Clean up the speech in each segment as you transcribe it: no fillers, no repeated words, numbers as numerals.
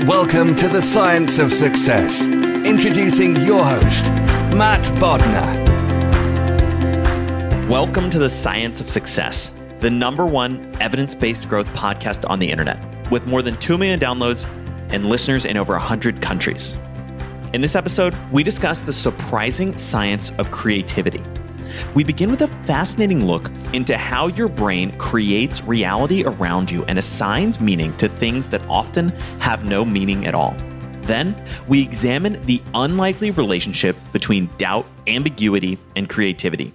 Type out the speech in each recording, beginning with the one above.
Welcome to the Science of Success. Introducing your host, Matt Bodnar. Welcome to the Science of Success, the #1 evidence-based growth podcast on the internet, with more than 2 million downloads and listeners in over 100 countries. In this episode, we discuss the surprising science of creativity. We begin with a fascinating look into how your brain creates reality around you and assigns meaning to things that often have no meaning at all. Then, we examine the unlikely relationship between doubt, ambiguity, and creativity.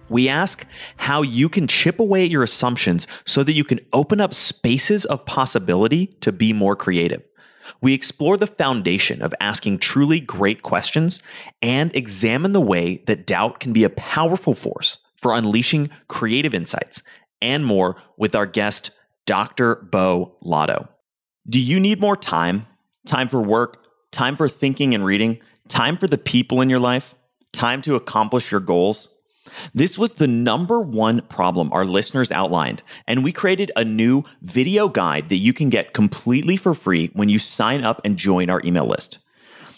We ask how you can chip away at your assumptions so that you can open up spaces of possibility to be more creative. We explore the foundation of asking truly great questions and examine the way that doubt can be a powerful force for unleashing creative insights and more with our guest, Dr. Beau Lotto. Do you need more time? Time for work, time for thinking and reading, time for the people in your life, time to accomplish your goals? This was the #1 problem our listeners outlined, and we created a new video guide that you can get completely for free when you sign up and join our email list.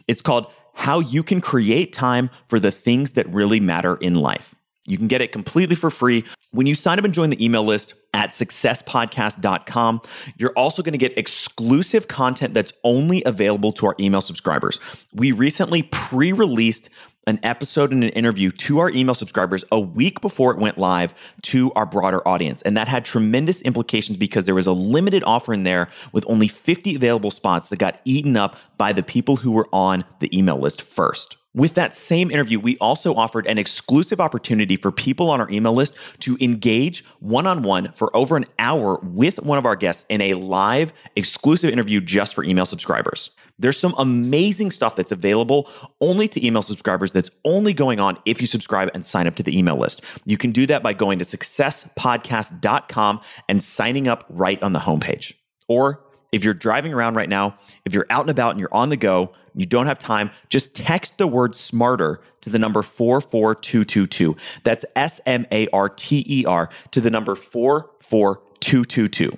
It's called How You Can Create Time for the Things That Really Matter in Life. You can get it completely for free when you sign up and join the email list at successpodcast.com. You're also going to get exclusive content that's only available to our email subscribers. We recently pre-released an episode and an interview to our email subscribers a week before it went live to our broader audience. And that had tremendous implications because there was a limited offer in there with only 50 available spots that got eaten up by the people who were on the email list first. With that same interview, we also offered an exclusive opportunity for people on our email list to engage one-on-one for over an hour with one of our guests in a live exclusive interview just for email subscribers. There's some amazing stuff that's available only to email subscribers that's only going on if you subscribe and sign up to the email list. You can do that by going to successpodcast.com and signing up right on the homepage. Or if you're driving around right now, if you're out and about and you're on the go, you don't have time, just text the word SMARTER to the number 44222. That's SMARTER to the number 44222.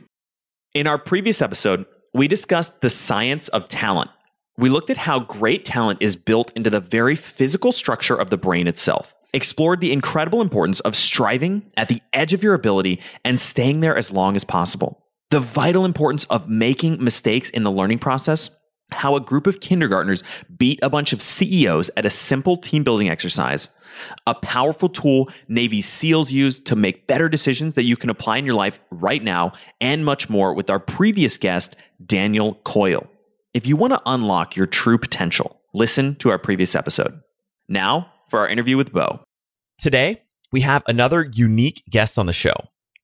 In our previous episode, we discussed the science of talent. We looked at how great talent is built into the very physical structure of the brain itself, explored the incredible importance of striving at the edge of your ability and staying there as long as possible, the vital importance of making mistakes in the learning process, how a group of kindergartners beat a bunch of CEOs at a simple team building exercise, a powerful tool Navy SEALs use to make better decisions that you can apply in your life right now, and much more with our previous guest, Daniel Coyle. If you want to unlock your true potential, listen to our previous episode. Now for our interview with Beau. Today, we have another unique guest on the show,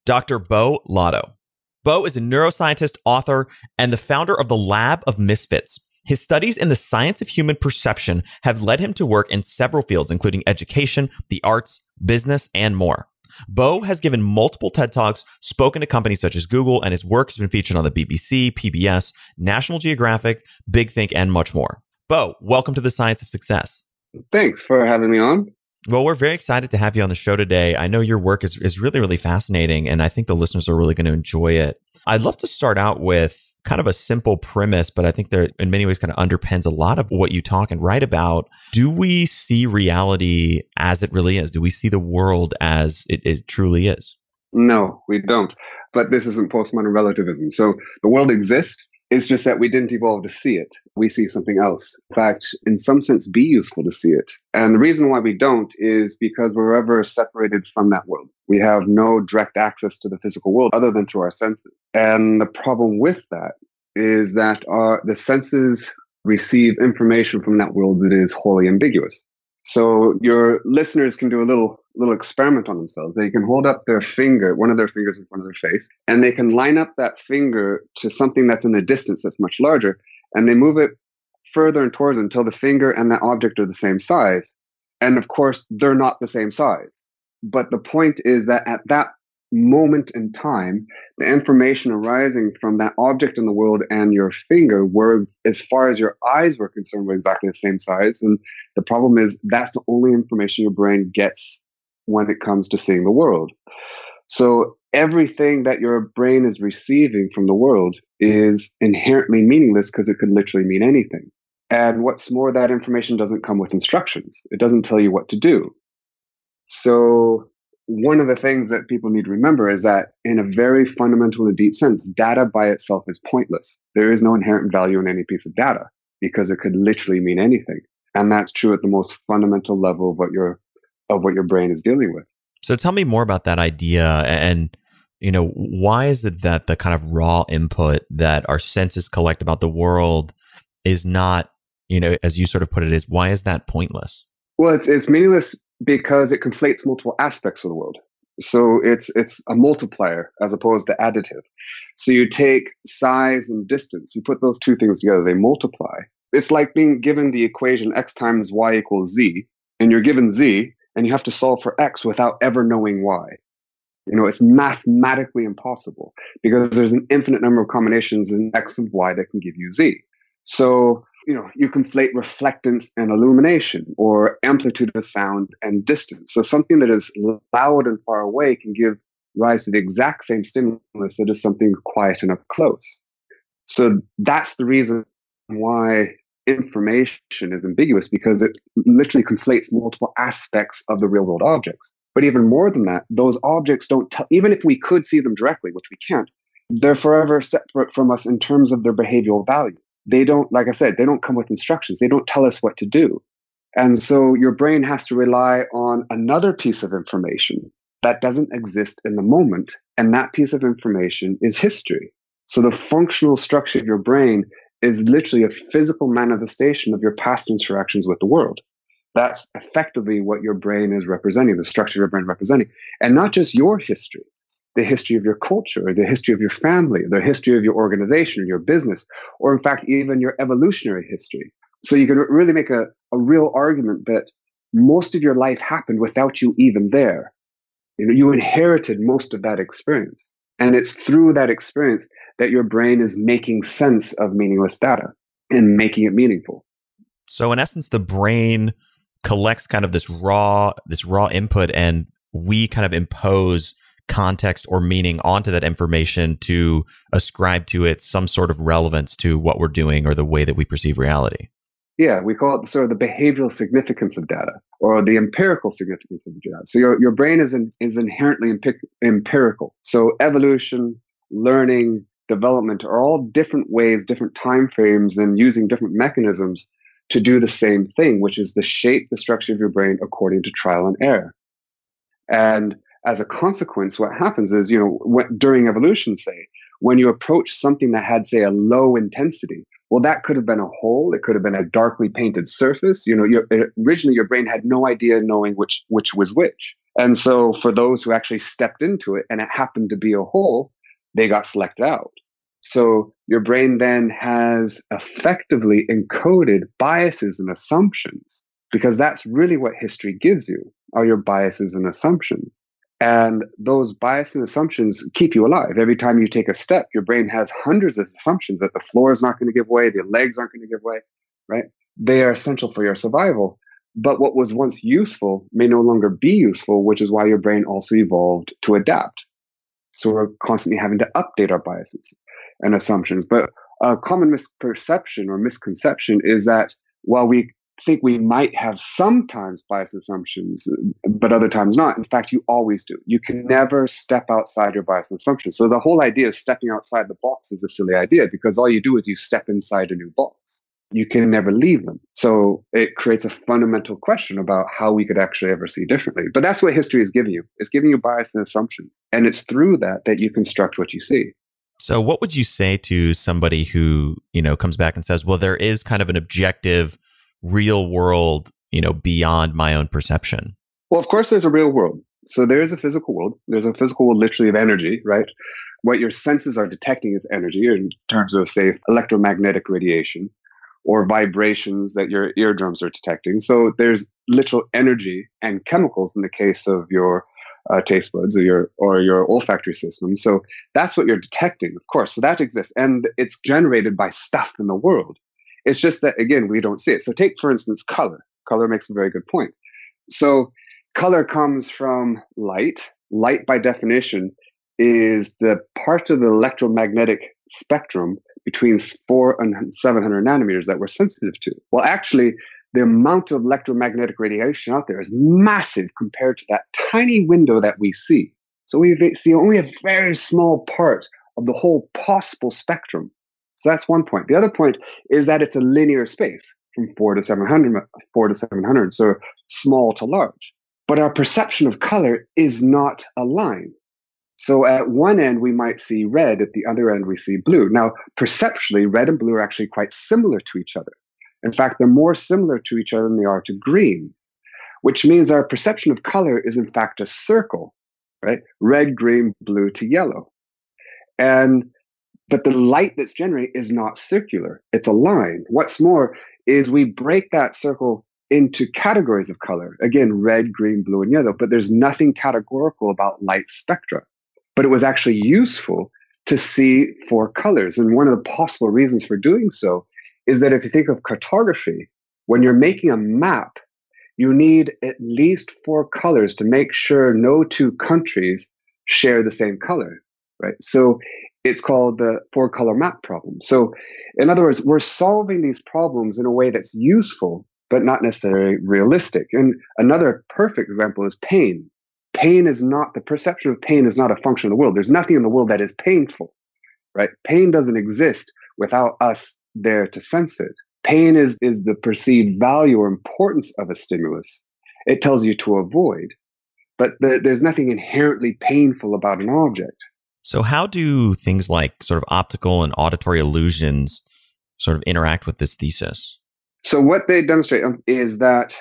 Dr. Beau Lotto. Beau is a neuroscientist, author, and the founder of the Lab of Misfits. His studies in the science of human perception have led him to work in several fields, including education, the arts, business, and more. Beau has given multiple TED Talks, spoken to companies such as Google, and his work has been featured on the BBC, PBS, National Geographic, Big Think, and much more. Beau, welcome to the Science of Success. Thanks for having me on. Well, we're very excited to have you on the show today. I know your work is really, really fascinating, and I think the listeners are really going to enjoy it. I'd love to start out with kind of a simple premise, but I think there in many ways kind of underpins a lot of what you talk and write about. Do we see reality as it really is? Do we see the world as it truly is? No, we don't. But this isn't postmodern relativism. So the world exists. It's just that we didn't evolve to see it. We see something else. In fact, in some sense, be useful to see it. And the reason why we don't is because we're ever separated from that world. We have no direct access to the physical world other than through our senses. And the problem with that is that the senses receive information from that world that is wholly ambiguous. So your listeners can do a little experiment on themselves. They can hold up their finger, one of their fingers in front of their face, and they can line up that finger to something that's in the distance that's much larger, and they move it further and towards it until the finger and that object are the same size. And of course, they're not the same size. But the point is that at that moment in time, the information arising from that object in the world and your finger were, as far as your eyes were concerned, were exactly the same size. And the problem is that's the only information your brain gets when it comes to seeing the world. So everything that your brain is receiving from the world is inherently meaningless because it could literally mean anything. And what's more, that information doesn't come with instructions. It doesn't tell you what to do. So one of the things that people need to remember is that in a very fundamental and deep sense, data by itself is pointless. There is no inherent value in any piece of data because it could literally mean anything. And that's true at the most fundamental level of what your brain is dealing with. So tell me more about that idea and why is it that the kind of raw input that our senses collect about the world is not, as you sort of put it, why is that pointless? Well, it's meaningless because it conflates multiple aspects of the world. So it's a multiplier as opposed to additive. So you take size and distance, you put those two things together, they multiply. It's like being given the equation x times y equals z, and you're given z, and you have to solve for x without ever knowing y. It's mathematically impossible because there's an infinite number of combinations in x and y that can give you z. So, you conflate reflectance and illumination, or amplitude of sound and distance. So something that is loud and far away can give rise to the exact same stimulus that is something quiet and up close. So that's the reason why information is ambiguous, because it literally conflates multiple aspects of the real world objects. But even more than that, those objects don't tell, even if we could see them directly, which we can't, they're forever separate from us in terms of their behavioral value. They don't, like I said, they don't come with instructions. They don't tell us what to do. And so your brain has to rely on another piece of information that doesn't exist in the moment. And that piece of information is history. So the functional structure of your brain is literally a physical manifestation of your past interactions with the world. That's effectively what your brain is representing, the structure of your brain representing. And not just your history, the history of your culture, or the history of your family, the history of your organization, or your business, or in fact, even your evolutionary history. So you can really make a real argument that most of your life happened without you even there. You inherited most of that experience. And it's through that experience that your brain is making sense of meaningless data and making it meaningful. So in essence, the brain collects kind of this raw input, and we kind of impose context or meaning onto that information to ascribe to it some sort of relevance to what we're doing or the way that we perceive reality. Yeah, we call it sort of the behavioral significance of data, or the empirical significance of data. So your brain is inherently empirical. So evolution, learning, development are all different ways, different time frames, and using different mechanisms to do the same thing, which is to shape the structure of your brain according to trial and error. And as a consequence, what happens is, during evolution, say, when you approach something that had, say, a low intensity, well, that could have been a hole. It could have been a darkly painted surface. Originally, your brain had no idea knowing which was which. And so for those who actually stepped into it and it happened to be a hole, they got selected out. So your brain then has effectively encoded biases and assumptions, because that's really what history gives you, are your biases and assumptions. And those biases and assumptions keep you alive. Every time you take a step, your brain has hundreds of assumptions that the floor is not going to give way, the legs aren't going to give way, right? They are essential for your survival. But what was once useful may no longer be useful, which is why your brain also evolved to adapt. So we're constantly having to update our biases and assumptions. But a common misperception or misconception is that while we think we might have sometimes biased assumptions, but other times not. In fact, you always do. You can never step outside your biased assumptions. So the whole idea of stepping outside the box is a silly idea, because all you do is you step inside a new box. You can never leave them. So it creates a fundamental question about how we could actually ever see differently. But that's what history is giving you. It's giving you bias and assumptions. And it's through that you construct what you see. So what would you say to somebody who, comes back and says, well, there is kind of an objective real world, beyond my own perception? Well, of course, there's a real world. So there is a physical world. There's a physical world literally of energy, right? What your senses are detecting is energy in terms of, say, electromagnetic radiation or vibrations that your eardrums are detecting. So there's literal energy and chemicals in the case of your taste buds or your olfactory system. So that's what you're detecting, of course. So that exists. And it's generated by stuff in the world. It's just that, again, we don't see it. So take, for instance, color. Color makes a very good point. So color comes from light. Light, by definition, is the part of the electromagnetic spectrum between 400 and 700 nanometers that we're sensitive to. Well, actually, the amount of electromagnetic radiation out there is massive compared to that tiny window that we see. So we see only a very small part of the whole possible spectrum. So that's one point. The other point is that it's a linear space from 4 to 700, so small to large. But our perception of color is not a line. So at one end, we might see red. At the other end, we see blue. Now, perceptually, red and blue are actually quite similar to each other. In fact, they're more similar to each other than they are to green, which means our perception of color is in fact a circle, right? Red, green, blue to yellow. But the light that's generated is not circular. It's a line. What's more is we break that circle into categories of color. Again, red, green, blue, and yellow, but there's nothing categorical about light spectra. But it was actually useful to see 4 colors. And one of the possible reasons for doing so is that if you think of cartography, when you're making a map, you need at least 4 colors to make sure no 2 countries share the same color, right? So it's called the 4-color map problem. So in other words, we're solving these problems in a way that's useful, but not necessarily realistic. And another perfect example is pain. The perception of pain is not a function of the world. There's nothing in the world that is painful, right? Pain doesn't exist without us there to sense it. Pain is the perceived value or importance of a stimulus. It tells you to avoid, but there's nothing inherently painful about an object. So how do things like sort of optical and auditory illusions sort of interact with this thesis? So what they demonstrate is that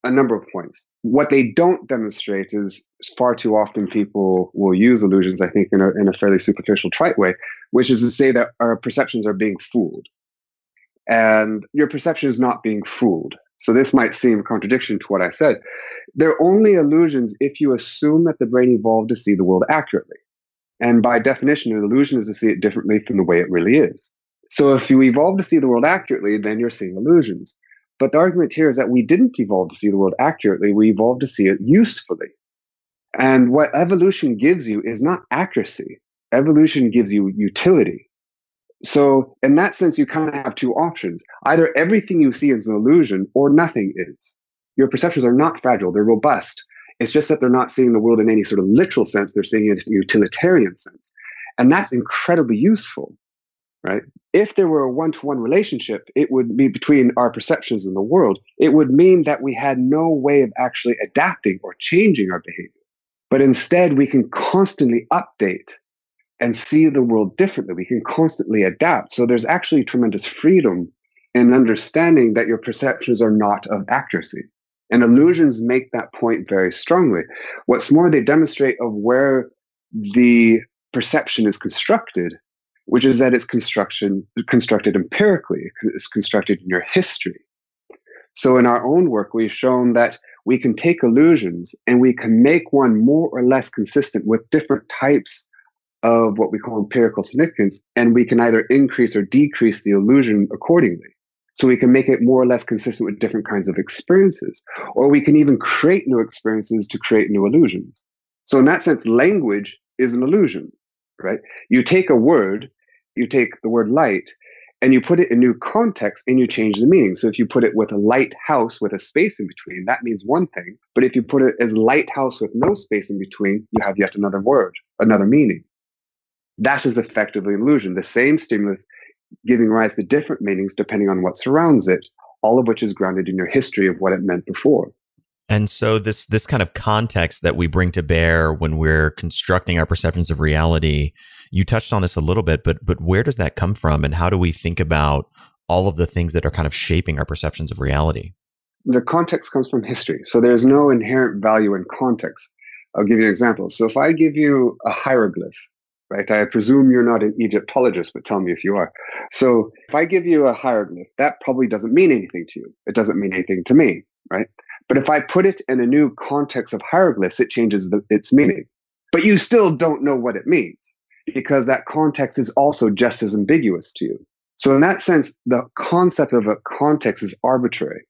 a number of points. What they don't demonstrate is far too often people will use illusions, I think, in a fairly superficial, trite way, which is to say that our perceptions are being fooled. And your perception is not being fooled. So this might seem a contradiction to what I said. They're only illusions if you assume that the brain evolved to see the world accurately. And by definition, an illusion is to see it differently from the way it really is. So if you evolve to see the world accurately, then you're seeing illusions. But the argument here is that we didn't evolve to see the world accurately. We evolved to see it usefully. And what evolution gives you is not accuracy. Evolution gives you utility. So in that sense, you kind of have 2 options. Either everything you see is an illusion or nothing is. Your perceptions are not fragile. They're robust. It's just that they're not seeing the world in any sort of literal sense. They're seeing it in a utilitarian sense. And that's incredibly useful, right? If there were a one-to-one relationship, it would be between our perceptions and the world. It would mean that we had no way of actually adapting or changing our behavior. But instead, we can constantly update and see the world differently. We can constantly adapt. So there's actually tremendous freedom in understanding that your perceptions are not of accuracy. And illusions make that point very strongly. What's more, they demonstrate of where the perception is constructed, which is that it's constructed empirically. It's constructed in your history. So in our own work, we've shown that we can take illusions and we can make one more or less consistent with different types of what we call empirical significance, and we can either increase or decrease the illusion accordingly. So we can make it more or less consistent with different kinds of experiences, or we can even create new experiences to create new illusions. So in that sense, language is an illusion, right? You take a word, you take the word light, and you put it in new context and you change the meaning. So if you put it with a lighthouse with a space in between, that means one thing. But if you put it as lighthouse with no space in between, you have yet another word, another meaning. That is effectively an illusion. The same stimulus giving rise to different meanings depending on what surrounds it, all of which is grounded in your history of what it meant before. And so this kind of context that we bring to bear when we're constructing our perceptions of reality, you touched on this a little bit, but where does that come from, and how do we think about all of the things that are kind of shaping our perceptions of reality? The context comes from history. So there's no inherent value in context. I'll give you an example. So if I give you a hieroglyph, right? I presume you're not an Egyptologist, but tell me if you are. So if I give you a hieroglyph, that probably doesn't mean anything to you. It doesn't mean anything to me, right? But if I put it in a new context of hieroglyphs, it changes its meaning. But you still don't know what it means because that context is also just as ambiguous to you. So in that sense, the concept of a context is arbitrary,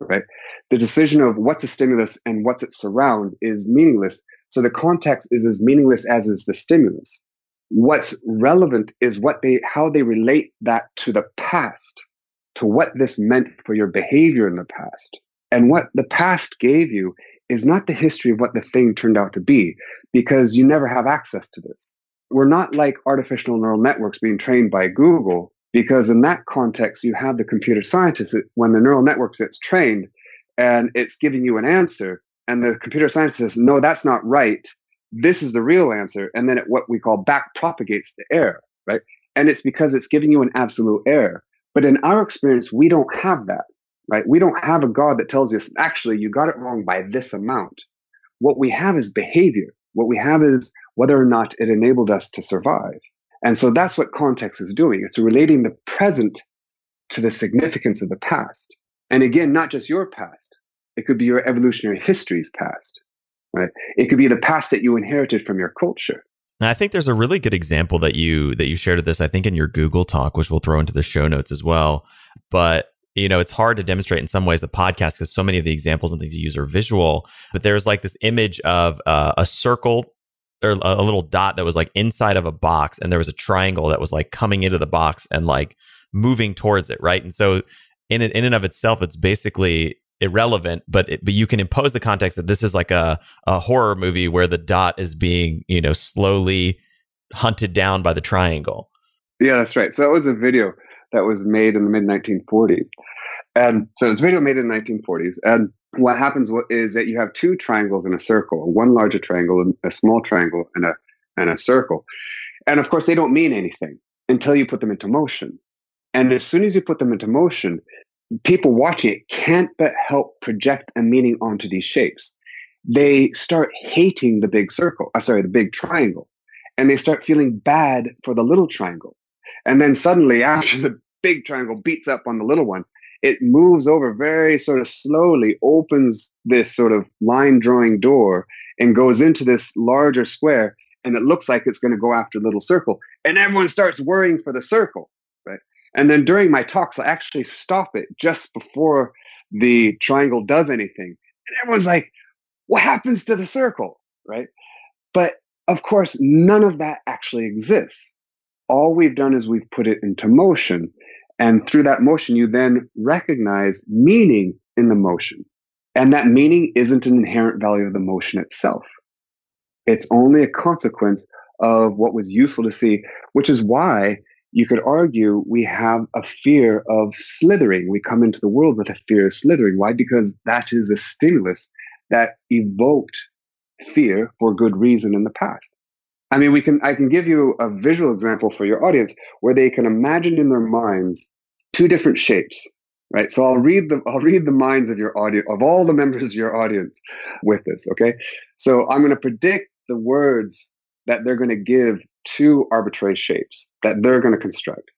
right? The decision of what's a stimulus and what's its surround is meaningless So the context is as meaningless as is the stimulus. What's relevant is how they relate that to the past, to what this meant for your behavior in the past. And what the past gave you is not the history of what the thing turned out to be, because you never have access to this. We're not like artificial neural networks being trained by Google, because in that context, you have the computer scientist, when the neural network gets trained and it's giving you an answer, and the computer scientist says, no, that's not right. This is the real answer. And then it, what we call, back propagates the error, right? And it's because it's giving you an absolute error. But in our experience, we don't have that, right? We don't have a God that tells us, actually, you got it wrong by this amount. What we have is behavior. What we have is whether or not it enabled us to survive. And so that's what context is doing. It's relating the present to the significance of the past. And again, not just your past. It could be your evolutionary history's past, right? It could be the past that you inherited from your culture. And I think there's a really good example that you shared of this, I think in your Google talk, which we'll throw into the show notes as well. But it's hard to demonstrate in some ways the podcast because so many of the examples and things you use are visual. But there's like this image of a circle or a little dot that was like inside of a box, and there was a triangle that was like coming into the box and like moving towards it, right? And so in and of itself, it's basically irrelevant, but you can impose the context that this is like a horror movie where the dot is being slowly hunted down by the triangle. Yeah, that's right. So that was a video that was made in the mid 1940s, and so it's a video made in the 1940s. And what happens is that you have two triangles in a circle, one larger triangle and a small triangle and a circle, and of course they don't mean anything until you put them into motion. And as soon as you put them into motion, people watching it can't but help project a meaning onto these shapes. They start hating the big the big triangle, and they start feeling bad for the little triangle. And then suddenly, after the big triangle beats up on the little one, it moves over very sort of slowly, opens this sort of line drawing door and goes into this larger square. And it looks like it's going to go after the little circle. And everyone starts worrying for the circle, right? And then during my talks, I actually stop it just before the triangle does anything. And everyone's like, what happens to the circle, right? But of course, none of that actually exists. All we've done is we've put it into motion. And through that motion, you then recognize meaning in the motion. And that meaning isn't an inherent value of the motion itself. It's only a consequence of what was useful to see, which is why you could argue we have a fear of slithering. We come into the world with a fear of slithering. Why? Because that is a stimulus that evoked fear for good reason in the past. I mean, I can give you a visual example for your audience where they can imagine in their minds two different shapes, right? So I'll read the minds of your audience, of all the members of your audience with this, okay? So I'm going to predict the words that they're going to give two arbitrary shapes that they're going to construct.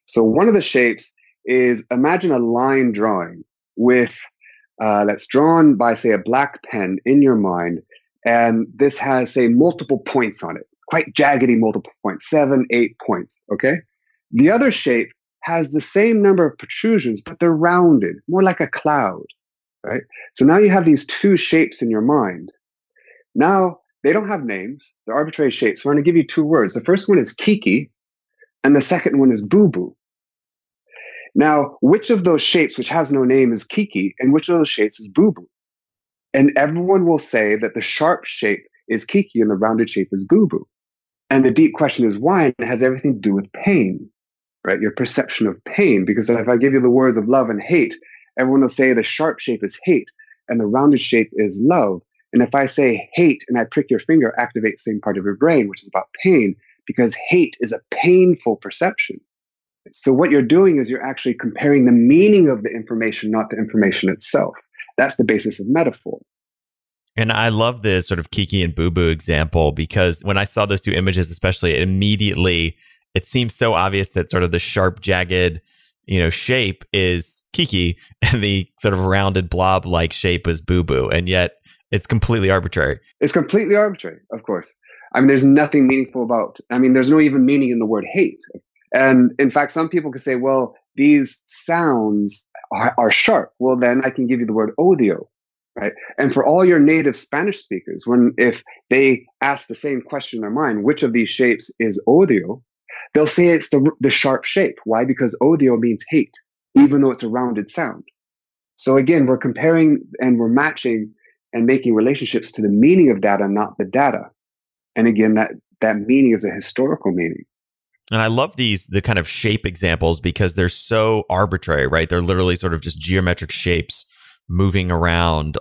So one of the shapes is, imagine a line drawing with, that's drawn by, say, a black pen in your mind. And this has, say, multiple points on it, quite jaggedy multiple points, 7, 8 points, okay? The other shape has the same number of protrusions, but they're rounded, more like a cloud, right? So now you have these two shapes in your mind. Now, they don't have names. They're arbitrary shapes. So I'm going to give you two words. The first one is Kiki, and the second one is Boo Boo. Now, which of those shapes, which has no name, is Kiki, and which of those shapes is Boo Boo? And everyone will say that the sharp shape is Kiki and the rounded shape is Boo Boo. And the deep question is why? And it has everything to do with pain, right? Your perception of pain. Because if I give you the words of love and hate, everyone will say the sharp shape is hate and the rounded shape is love. And if I say hate and I prick your finger, activate the same part of your brain, which is about pain, because hate is a painful perception. So what you're doing is you're actually comparing the meaning of the information, not the information itself. That's the basis of metaphor. And I love this sort of Kiki and Boo Boo example, because when I saw those two images, especially, immediately it seems so obvious that sort of the sharp, jagged, shape is Kiki and the sort of rounded blob-like shape is Boo Boo. And yet it's completely arbitrary. It's completely arbitrary, of course. I mean, there's nothing meaningful there's no even meaning in the word hate. And in fact, some people could say, well, these sounds are sharp. Well, then I can give you the word odio. right? And for all your native Spanish speakers, if they ask the same question in their mind, which of these shapes is odio, they'll say it's the sharp shape. Why? Because odio means hate, even though it's a rounded sound. So again, we're comparing and we're matching and making relationships to the meaning of data, not the data. And again, that meaning is a historical meaning. And I love the kind of shape examples because they're so arbitrary, right? They're literally sort of just geometric shapes moving around,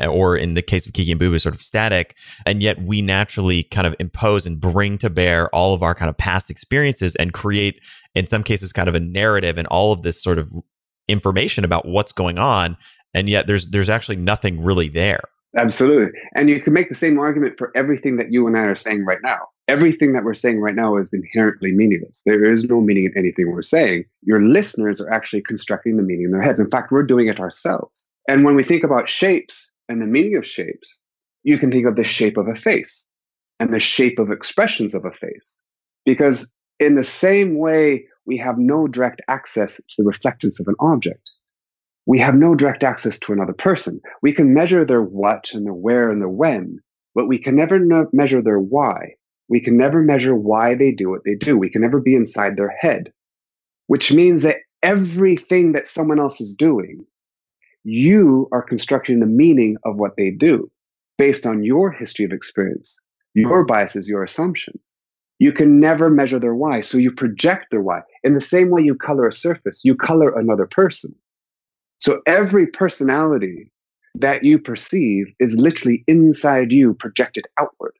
or in the case of Kiki and Boo Boo, sort of static. And yet we naturally kind of impose and bring to bear all of our kind of past experiences and create, in some cases, kind of a narrative and all of this sort of information about what's going on. And yet there's actually nothing really there. Absolutely. And you can make the same argument for everything that you and I are saying right now. Everything that we're saying right now is inherently meaningless. There is no meaning in anything we're saying. Your listeners are actually constructing the meaning in their heads. In fact, we're doing it ourselves. And when we think about shapes and the meaning of shapes, you can think of the shape of a face and the shape of expressions of a face. Because in the same way, we have no direct access to the reflectance of an object. We have no direct access to another person. We can measure their what and their where and their when, but we can never measure their why. We can never measure why they do what they do. We can never be inside their head, which means that everything that someone else is doing, you are constructing the meaning of what they do based on your history of experience, your biases, your assumptions. You can never measure their why, so you project their why. In the same way you color a surface, you color another person. So every personality that you perceive is literally inside you, projected outward.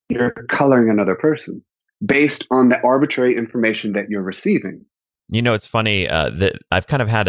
You're coloring another person based on the arbitrary information that you're receiving. You know, it's funny that I've kind of had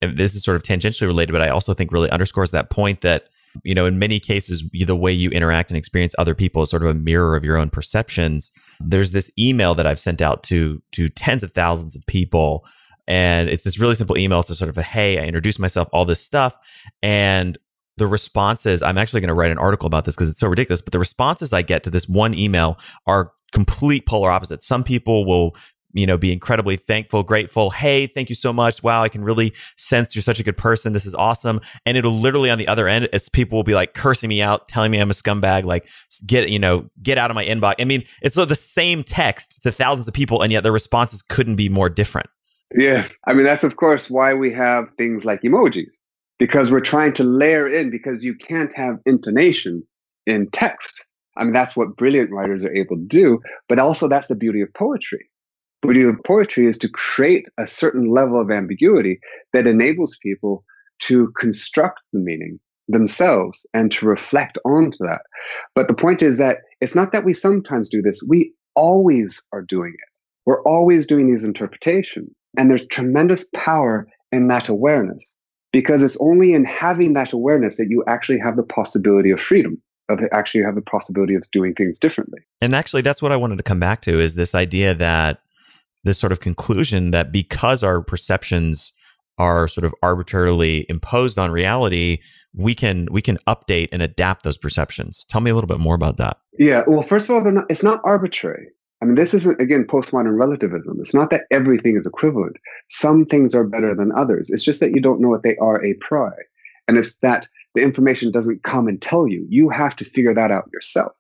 this is sort of tangentially related, but I also think really underscores that point that, you know, in many cases, the way you interact and experience other people is sort of a mirror of your own perceptions. There's this email that I've sent out to tens of thousands of people. And it's this really simple email. It's just sort of hey, I introduced myself, all this stuff. And the responses, I'm actually going to write an article about this because it's so ridiculous, but the responses I get to this one email are complete polar opposites. Some people will, you know, be incredibly thankful, grateful. Hey, thank you so much. Wow, I can really sense you're such a good person. This is awesome. And it'll literally on the other end, as people will be like cursing me out, telling me I'm a scumbag, like get out of my inbox. I mean, it's the same text to thousands of people, and yet the responses couldn't be more different. Yes. I mean, that's, of course, why we have things like emojis, because we're trying to layer in, because you can't have intonation in text. I mean, that's what brilliant writers are able to do. But also, that's the beauty of poetry. The beauty of poetry is to create a certain level of ambiguity that enables people to construct the meaning themselves and to reflect onto that. But the point is that it's not that we sometimes do this. We always are doing it. We're always doing these interpretations. And there's tremendous power in that awareness, because it's only in having that awareness that you actually have the possibility of freedom, of actually have the possibility of doing things differently. And actually, that's what I wanted to come back to, is this idea that this sort of conclusion that because our perceptions are sort of arbitrarily imposed on reality, we can update and adapt those perceptions. Tell me a little bit more about that. Yeah. Well, first of all, it's not arbitrary. I mean, this isn't, again, postmodern relativism. It's not that everything is equivalent. Some things are better than others. It's just that you don't know what they are a priori. And it's that the information doesn't come and tell you. You have to figure that out yourself.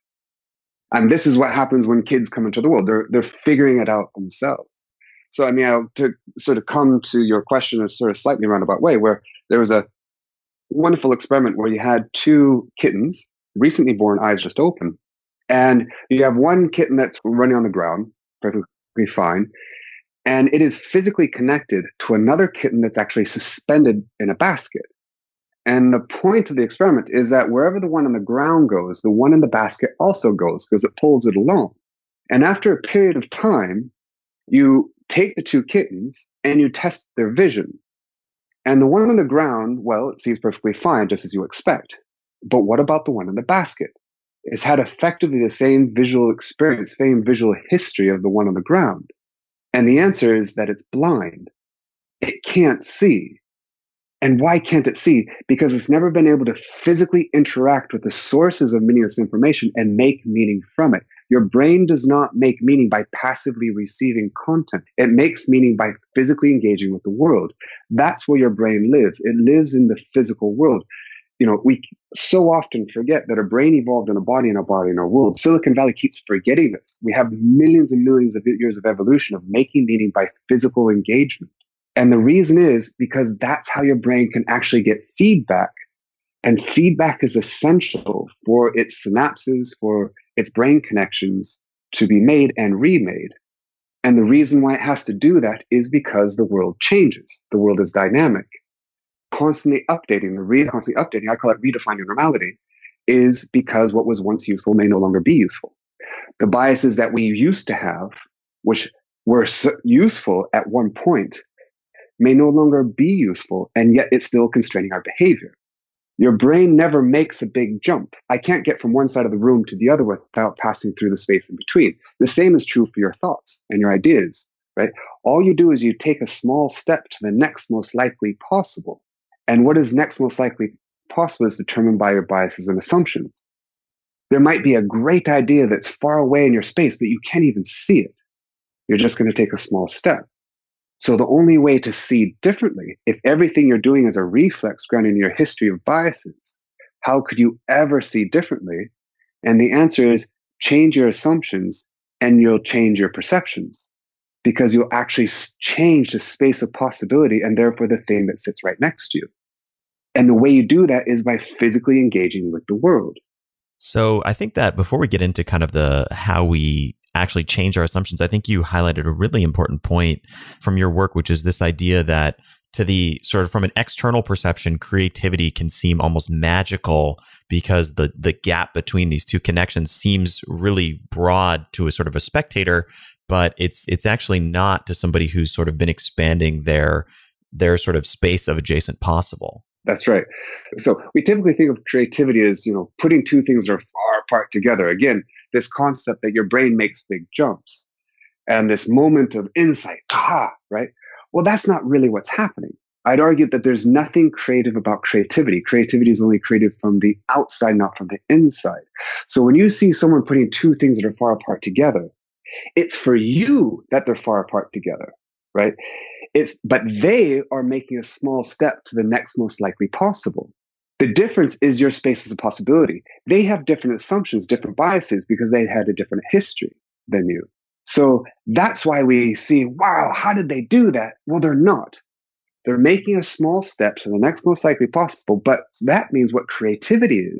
And this is what happens when kids come into the world. They're figuring it out themselves. So, I mean, to sort of come to your question in a sort of slightly roundabout way, where there was a wonderful experiment where you had two kittens, recently born, eyes just open. And you have one kitten that's running on the ground, perfectly fine, and it is physically connected to another kitten that's actually suspended in a basket. And the point of the experiment is that wherever the one on the ground goes, the one in the basket also goes, because it pulls it along. And after a period of time, you take the two kittens and you test their vision. And the one on the ground, well, it seems perfectly fine, just as you expect. But what about the one in the basket? It's had effectively the same visual experience, same visual history of the one on the ground. And the answer is that it's blind. It can't see. And why can't it see? Because it's never been able to physically interact with the sources of meaningless information and make meaning from it. Your brain does not make meaning by passively receiving content. It makes meaning by physically engaging with the world. That's where your brain lives. It lives in the physical world. we so often forget that our brain evolved in a body and a body in our world. Silicon Valley keeps forgetting this. We have millions and millions of years of evolution of making meaning by physical engagement. And the reason is because that's how your brain can actually get feedback. And feedback is essential for its synapses, for its brain connections to be made and remade. And the reason why it has to do that is because the world changes. The world is dynamic. Constantly updating, constantly updating, I call it redefining normality, is because what was once useful may no longer be useful. The biases that we used to have, which were useful at one point, may no longer be useful, and yet it's still constraining our behavior. Your brain never makes a big jump. I can't get from one side of the room to the other without passing through the space in between. The same is true for your thoughts and your ideas, right? All you do is you take a small step to the next most likely possible. And what is next most likely possible is determined by your biases and assumptions. There might be a great idea that's far away in your space, but you can't even see it. You're just going to take a small step. So the only way to see differently, if everything you're doing is a reflex grounded in your history of biases, how could you ever see differently? And the answer is change your assumptions and you'll change your perceptions, because you'll actually change the space of possibility and therefore the thing that sits right next to you. And the way you do that is by physically engaging with the world. So I think that before we get into kind of the how we actually change our assumptions, I think you highlighted a really important point from your work, which is this idea that to the sort of from an external perception, creativity can seem almost magical because the gap between these two connections seems really broad to a sort of a spectator, but it's actually not to somebody who's sort of been expanding their sort of space of adjacent possible. That's right. So we typically think of creativity as, putting two things that are far apart together. Again, this concept that your brain makes big jumps and this moment of insight, right? Well, that's not really what's happening. I'd argue that there's nothing creative about creativity. Creativity is only creative from the outside, not from the inside. So when you see someone putting two things that are far apart together, it's for you that they're far apart together, right? But they are making a small step to the next most likely possible. The difference is your space is a possibility. They have different assumptions, different biases, because they had a different history than you. So that's why we see, wow, how did they do that? Well, they're not. They're making a small step to the next most likely possible. But that means what creativity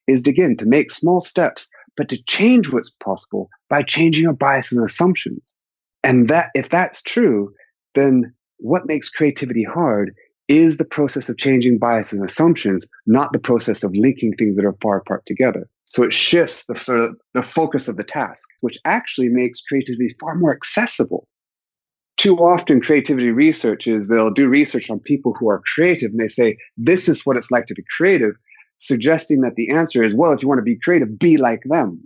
is again, to make small steps, but to change what's possible by changing your biases and assumptions. And that, if that's true, then what makes creativity hard is the process of changing biases and assumptions, not the process of linking things that are far apart together. So it shifts the sort of the focus of the task, which actually makes creativity far more accessible. Too often, creativity research is they'll do research on people who are creative, and they say, this is what it's like to be creative, suggesting that the answer is, well, if you want to be creative, be like them.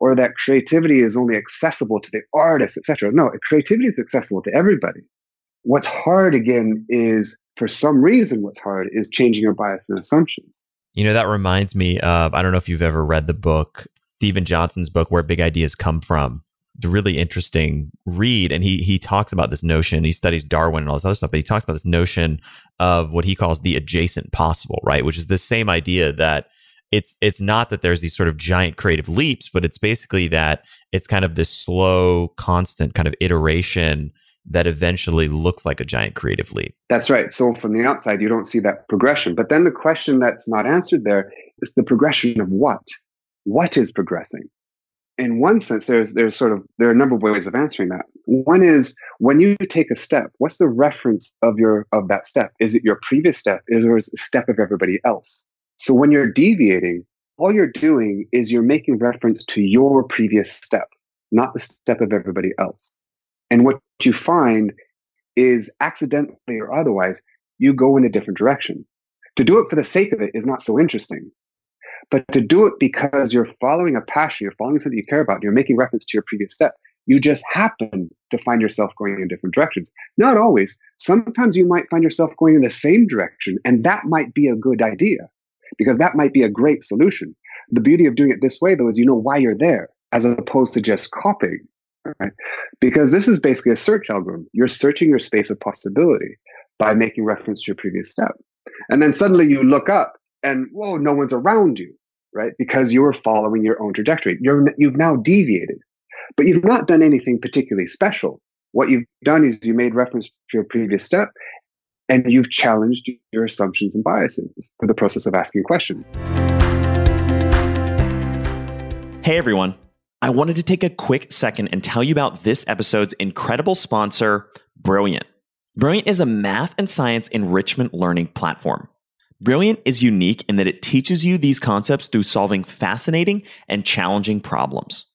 Or that creativity is only accessible to the artists, etc. No, creativity is accessible to everybody. What's hard, again, is for some reason, what's hard is changing your bias and assumptions. That reminds me of, I don't know if you've ever read the book, Stephen Johnson's book, Where Big Ideas Come From. It's a really interesting read. And he talks about this notion, he studies Darwin and all this other stuff, but he talks about this notion of what he calls the adjacent possible, right? Which is the same idea that it's not that there's these sort of giant creative leaps, but it's basically that it's kind of this slow, constant kind of iteration that eventually looks like a giant creative leap. That's right. So from the outside, you don't see that progression. But then the question that's not answered there is the progression of what? What is progressing? In one sense, there are a number of ways of answering that. One is when you take a step, what's the reference of that step? Is it your previous step, or is it a step of everybody else? So when you're deviating, all you're doing is you're making reference to your previous step, not the step of everybody else. And what you find is accidentally or otherwise, you go in a different direction. To do it for the sake of it is not so interesting. But to do it because you're following a passion, you're following something you care about, you're making reference to your previous step, you just happen to find yourself going in different directions. Not always. Sometimes you might find yourself going in the same direction, and that might be a good idea, because that might be a great solution. The beauty of doing it this way, though, is you know why you're there, as opposed to just copying. Right? Because this is basically a search algorithm. You're searching your space of possibility by making reference to your previous step. And then suddenly you look up and whoa, no one's around you, right? Because you were following your own trajectory. You've now deviated, but you've not done anything particularly special. What you've done is you made reference to your previous step, and you've challenged your assumptions and biases through the process of asking questions. Hey everyone, I wanted to take a quick second and tell you about this episode's incredible sponsor, Brilliant. Brilliant is a math and science enrichment learning platform. Brilliant is unique in that it teaches you these concepts through solving fascinating and challenging problems.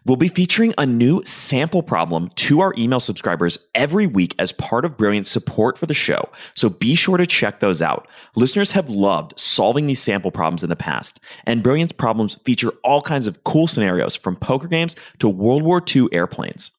We'll be featuring a new sample problem to our email subscribers every week as part of Brilliant's support for the show, so be sure to check those out. Listeners have loved solving these sample problems in the past, and Brilliant's problems feature all kinds of cool scenarios from poker games to World War II airplanes.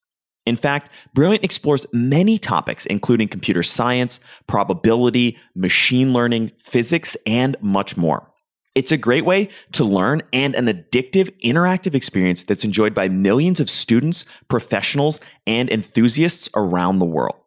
In fact, Brilliant explores many topics, including computer science, probability, machine learning, physics, and much more. It's a great way to learn and an addictive, interactive experience that's enjoyed by millions of students, professionals, and enthusiasts around the world.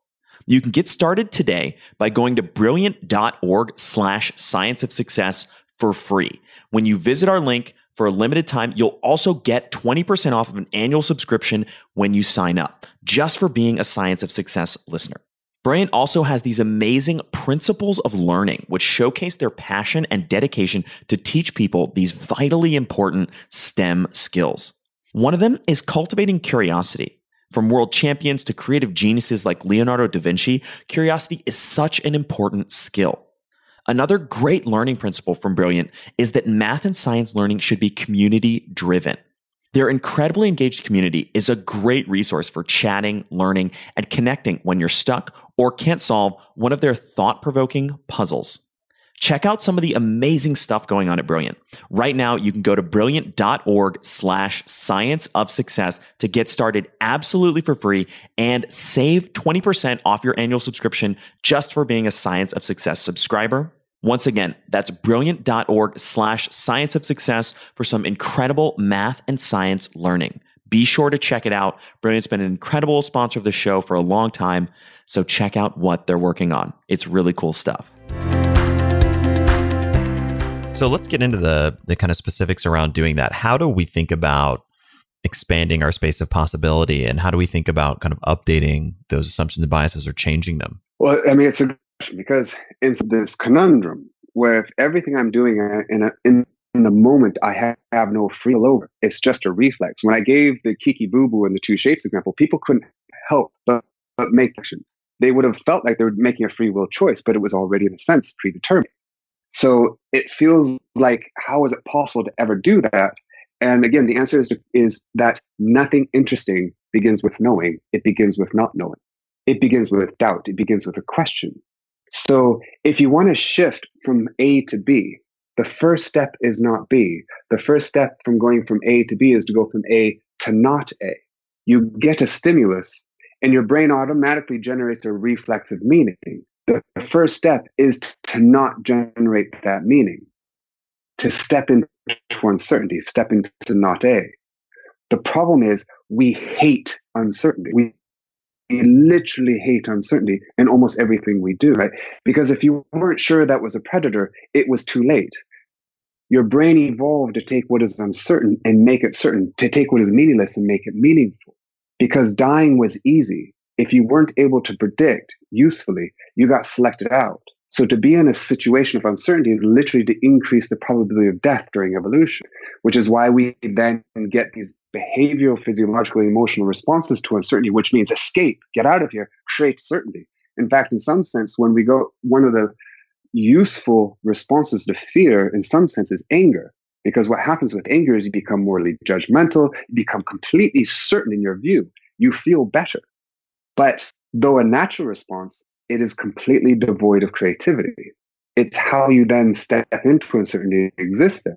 You can get started today by going to brilliant.org/science of success for free. When you visit our link for a limited time, you'll also get 20% off of an annual subscription when you sign up, just for being a Science of Success listener. Brilliant also has these amazing principles of learning, which showcase their passion and dedication to teach people these vitally important STEM skills. One of them is cultivating curiosity. From world champions to creative geniuses like Leonardo da Vinci, curiosity is such an important skill. Another great learning principle from Brilliant is that math and science learning should be community-driven. Their incredibly engaged community is a great resource for chatting, learning, and connecting when you're stuck or can't solve one of their thought-provoking puzzles. Check out some of the amazing stuff going on at Brilliant. Right now, you can go to brilliant.org/science of success to get started absolutely for free and save 20% off your annual subscription just for being a Science of Success subscriber. Once again, that's brilliant.org/science of success for some incredible math and science learning. Be sure to check it out. Brilliant's been an incredible sponsor of the show for a long time, so check out what they're working on. It's really cool stuff. So let's get into the kind of specifics around doing that. How do we think about expanding our space of possibility, and how do we think about kind of updating those assumptions and biases or changing them? Well, I mean, it's a because it's this conundrum where if everything I'm doing in the moment, I have no free will over. It's just a reflex. When I gave the Kiki Boo Boo and the two shapes example, people couldn't help but make actions. They would have felt like they were making a free will choice, but it was already in a sense predetermined. So it feels like, how is it possible to ever do that? And again, the answer is that nothing interesting begins with knowing. It begins with not knowing. It begins with doubt. It begins with a question. So if you want to shift from A to B, the first step is not B. The first step from going from A to B is to go from A to not A. You get a stimulus and your brain automatically generates a reflexive meaning. The first step is to not generate that meaning, to step into uncertainty, step into not A. The problem is we hate uncertainty. We literally hate uncertainty in almost everything we do, right? Because if you weren't sure that was a predator, it was too late. Your brain evolved to take what is uncertain and make it certain, to take what is meaningless and make it meaningful. Because dying was easy. If you weren't able to predict usefully, you got selected out. So to be in a situation of uncertainty is literally to increase the probability of death during evolution, which is why we then get these behavioral, physiological, emotional responses to uncertainty, which means escape, get out of here, create certainty. In fact, in some sense, when we go, one of the useful responses to fear, in some sense, is anger. Because what happens with anger is you become morally judgmental, you become completely certain in your view, you feel better. But though a natural response, it is completely devoid of creativity. It's how you then step into uncertainty and exist there.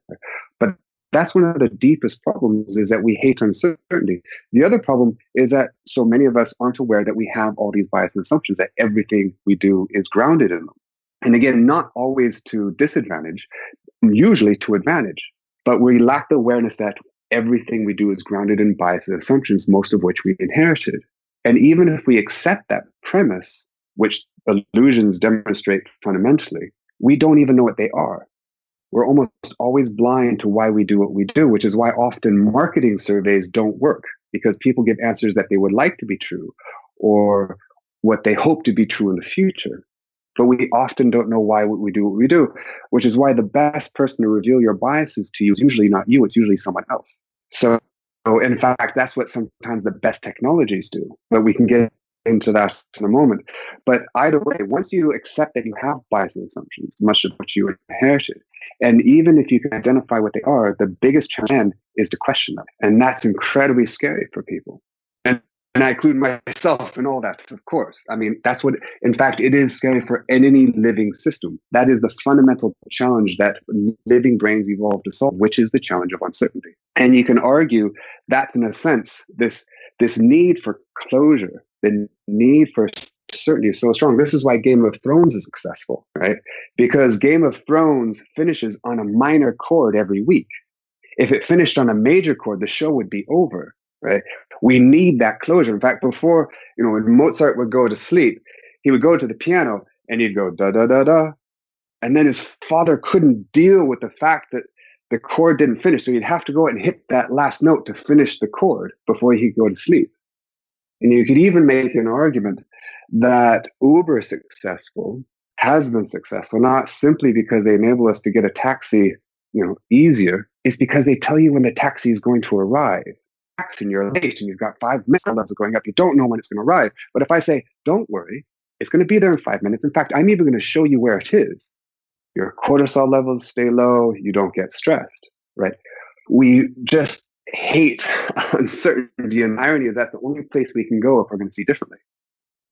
But that's one of the deepest problems, is that we hate uncertainty. The other problem is that so many of us aren't aware that we have all these biases and assumptions, that everything we do is grounded in them. And again, not always to disadvantage, usually to advantage. But we lack the awareness that everything we do is grounded in biases and assumptions, most of which we inherited. And even if we accept that premise, which illusions demonstrate fundamentally, we don't even know what they are. We're almost always blind to why we do what we do, which is why often marketing surveys don't work, because people give answers that they would like to be true or what they hope to be true in the future. But we often don't know why we do what we do, which is why the best person to reveal your biases to you is usually not you, it's usually someone else. So in fact, that's what sometimes the best technologies do, but we can get into that in a moment. But either way, once you accept that you have bias and assumptions, much of which you inherited, and even if you can identify what they are, the biggest challenge is to question them. And that's incredibly scary for people. And I include myself in all that, of course. I mean, that's what, in fact, it is scary for any living system. That is the fundamental challenge that living brains evolved to solve, which is the challenge of uncertainty. And you can argue that's, in a sense, this need for closure, the need for certainty is so strong. This is why Game of Thrones is successful, right? Because Game of Thrones finishes on a minor chord every week. If it finished on a major chord, the show would be over, right? We need that closure. In fact, before, when Mozart would go to sleep, he would go to the piano and he'd go da da da da, and then his father couldn't deal with the fact that the chord didn't finish, so he'd have to go and hit that last note to finish the chord before he could go to sleep. And you could even make an argument that Uber successful has been successful not simply because they enable us to get a taxi, easier. It's because they tell you when the taxi is going to arrive. And you're late and you've got 5 minutes levels going up. You don't know when it's going to arrive. But if I say, don't worry, it's going to be there in 5 minutes. In fact, I'm even going to show you where it is. Your cortisol levels stay low. You don't get stressed, right? We just hate uncertainty, and the irony is that's the only place we can go if we're going to see differently.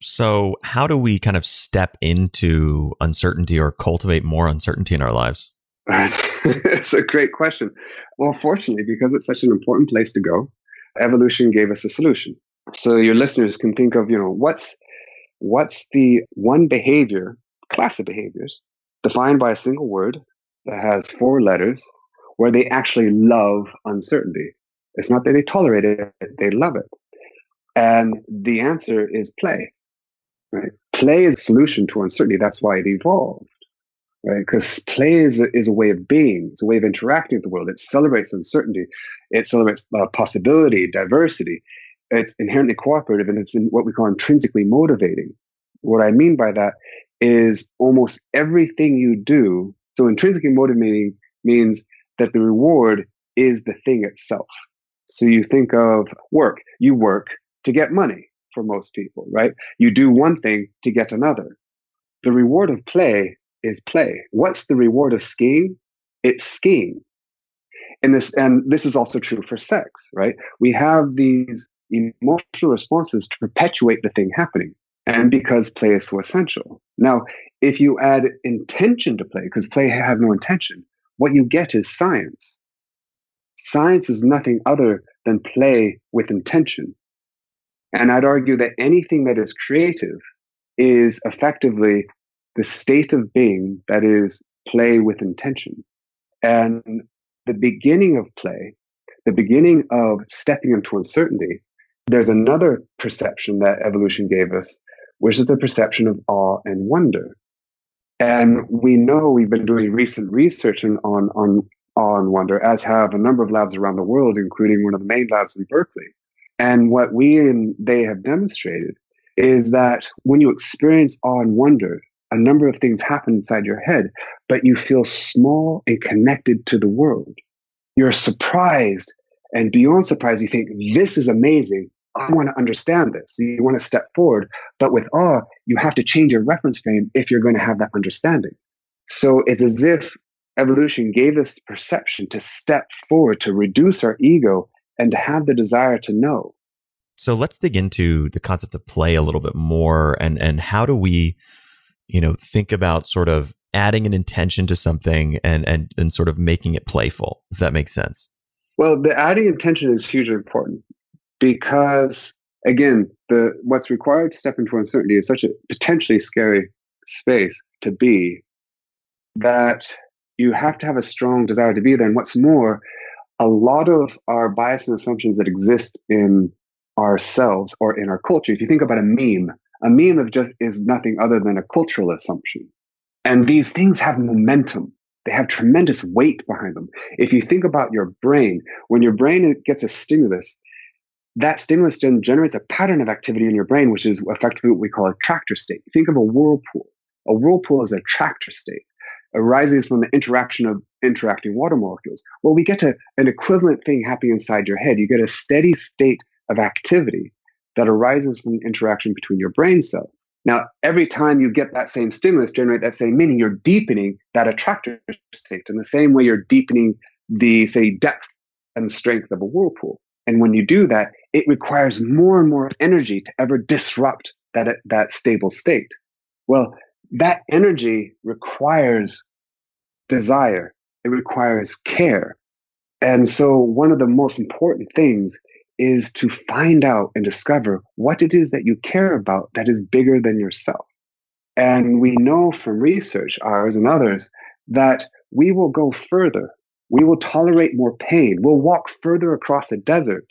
So how do we kind of step into uncertainty or cultivate more uncertainty in our lives? It's a great question. Well, fortunately, because it's such an important place to go, evolution gave us a solution. So your listeners can think of, what's the one behavior, class of behaviors, defined by a single word that has 4 letters, where they actually love uncertainty. It's not that they tolerate it, they love it. And the answer is play. Right? Play is a solution to uncertainty. That's why it evolved. Right? Because play is a way of being. It's a way of interacting with the world. It celebrates uncertainty. It celebrates possibility, diversity. It's inherently cooperative, and it's what we call intrinsically motivating. What I mean by that is almost everything you do. So intrinsically motivating means that the reward is the thing itself. So you think of work. You work to get money for most people, right? You do one thing to get another. The reward of play is play. What's the reward of skiing? It's skiing. And this is also true for sex, right? We have these emotional responses to perpetuate the thing happening, and because play is so essential. Now, if you add intention to play, because play has no intention, what you get is science. Science is nothing other than play with intention. And I'd argue that anything that is creative is effectively the state of being that is play with intention. And the beginning of play, the beginning of stepping into uncertainty, there's another perception that evolution gave us, which is the perception of awe and wonder. And we know we've been doing recent research on awe and wonder, as have a number of labs around the world, including one of the main labs in Berkeley. And what we and they have demonstrated is that when you experience awe and wonder, a number of things happen inside your head, but you feel small and connected to the world. You're surprised, and beyond surprise, you think, this is amazing. I want to understand this. So you want to step forward. But with awe, you have to change your reference frame if you're going to have that understanding. So it's as if evolution gave us the perception to step forward, to reduce our ego, and to have the desire to know. So let's dig into the concept of play a little bit more, and how do we, think about sort of adding an intention to something and sort of making it playful, if that makes sense. Well, the adding intention is hugely important because, again, what's required to step into uncertainty is such a potentially scary space to be that you have to have a strong desire to be there. And what's more, a lot of our bias and assumptions that exist in ourselves or in our culture, if you think about a meme is nothing other than a cultural assumption. And these things have momentum. They have tremendous weight behind them. If you think about your brain, when your brain gets a stimulus, that stimulus then generates a pattern of activity in your brain, which is effectively what we call a tractor state. Think of a whirlpool. A whirlpool is a tractor state. It arises from the interaction of interacting water molecules. Well, we get to an equivalent thing happening inside your head. You get a steady state of activity that arises from the interaction between your brain cells. Now, every time you get that same stimulus, generate that same meaning, you're deepening that attractor state in the same way you're deepening the, say, depth and strength of a whirlpool. And when you do that, it requires more and more energy to ever disrupt that stable state. Well, that energy requires desire. It requires care. And so one of the most important things is to find out and discover what it is that you care about that is bigger than yourself. And we know from research, ours and others, that we will go further. We will tolerate more pain. We'll walk further across a desert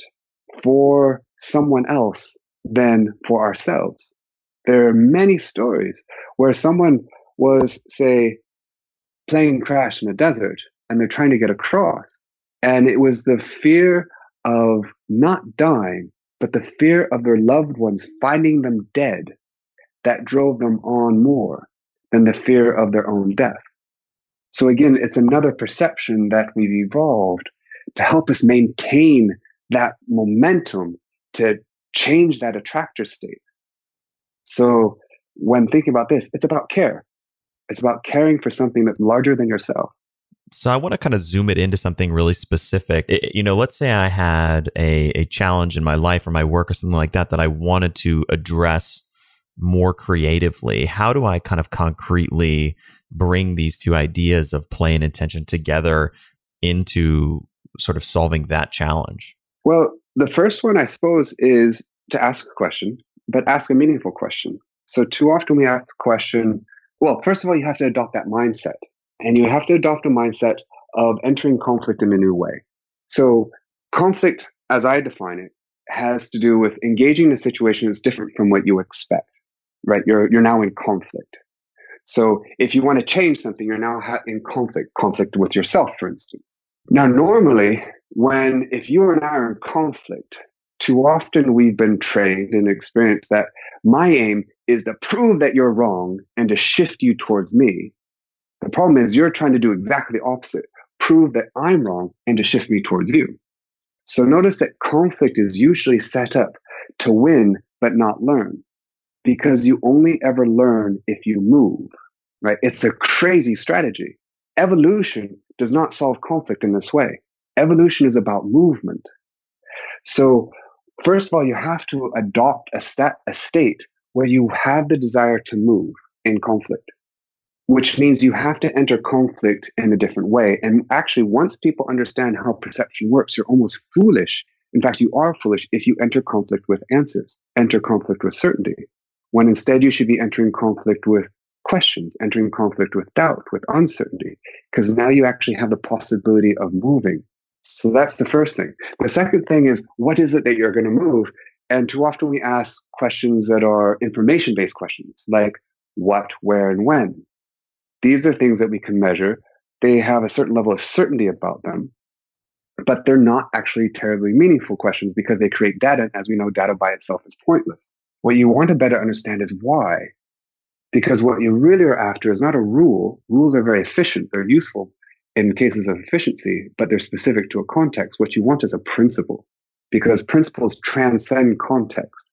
for someone else than for ourselves. There are many stories where someone was, say, plane crash in a desert and they're trying to get across. And it was the fear of not dying, but the fear of their loved ones finding them dead that drove them on more than the fear of their own death. So again, it's another perception that we've evolved to help us maintain that momentum to change that attractor state. So when thinking about this, it's about care. It's about caring for something that's larger than yourself. So I want to kind of zoom it into something really specific. Let's say I had a challenge in my life or my work or something like that I wanted to address more creatively. How do I kind of concretely bring these two ideas of play and intention together into sort of solving that challenge? Well, the first one, I suppose, is to ask a question, but ask a meaningful question. So too often we ask the question, well, first of all, you have to adopt that mindset. And you have to adopt a mindset of entering conflict in a new way. So conflict, as I define it, has to do with engaging in a situation that's different from what you expect, right? You're now in conflict. So if you want to change something, you're now in conflict with yourself, for instance. Now, normally, if you and I are in conflict, too often we've been trained and experienced that my aim is to prove that you're wrong and to shift you towards me. The problem is you're trying to do exactly the opposite, prove that I'm wrong and to shift me towards you. So notice that conflict is usually set up to win but not learn, because you only ever learn if you move, right? It's a crazy strategy. Evolution does not solve conflict in this way. Evolution is about movement. So first of all, you have to adopt a state where you have the desire to move in conflict, which means you have to enter conflict in a different way. And actually, once people understand how perception works, you're almost foolish. In fact, you are foolish if you enter conflict with answers, enter conflict with certainty, when instead you should be entering conflict with questions, entering conflict with doubt, with uncertainty, because now you actually have the possibility of moving. So that's the first thing. The second thing is, what is it that you're going to move? And too often we ask questions that are information-based questions, like what, where, and when. These are things that we can measure. They have a certain level of certainty about them, but they're not actually terribly meaningful questions because they create data. And as we know, data by itself is pointless. What you want to better understand is why. Because what you really are after is not a rule. Rules are very efficient. They're useful in cases of efficiency, but they're specific to a context. What you want is a principle, because principles transcend context.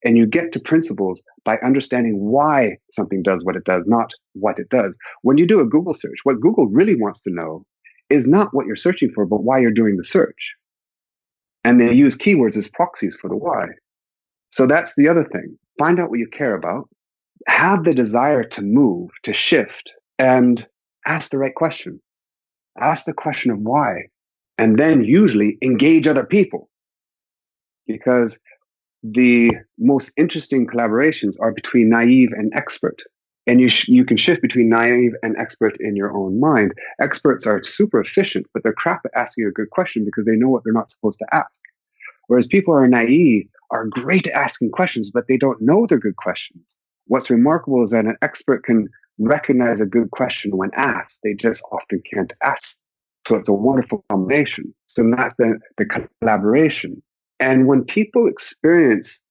And you get to principles by understanding why something does what it does, not what it does. When you do a Google search, what Google really wants to know is not what you're searching for, but why you're doing the search. And they use keywords as proxies for the why. So that's the other thing. Find out what you care about, have the desire to move, to shift, and ask the right question. Ask the question of why, and then usually engage other people. Because the most interesting collaborations are between naive and expert. And you can shift between naive and expert in your own mind. Experts are super efficient, but they're crap at asking a good question because they know what they're not supposed to ask. Whereas people who are naive are great at asking questions, but they don't know they're good questions. What's remarkable is that an expert can recognize a good question when asked. They just often can't ask. So it's a wonderful combination. So that's the collaboration. And when people experience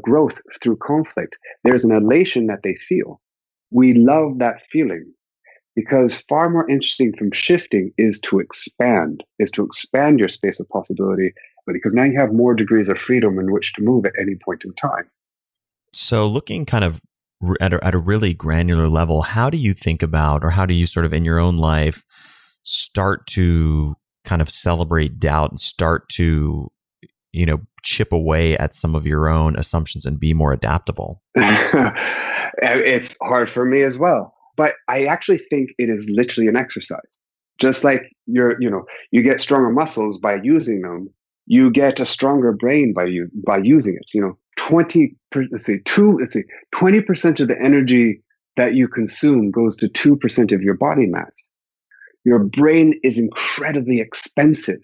growth through conflict, there's an elation that they feel. We love that feeling because far more interesting from shifting is to expand your space of possibility, because now you have more degrees of freedom in which to move at any point in time. So looking kind of at a really granular level, how do you think about, or how do you sort of in your own life start to kind of celebrate doubt and start to, chip away at some of your own assumptions and be more adaptable? It's hard for me as well, but I actually think it is literally an exercise. Just like you get stronger muscles by using them, you get a stronger brain by using it. 20% of the energy that you consume goes to 2% of your body mass. Your brain is incredibly expensive.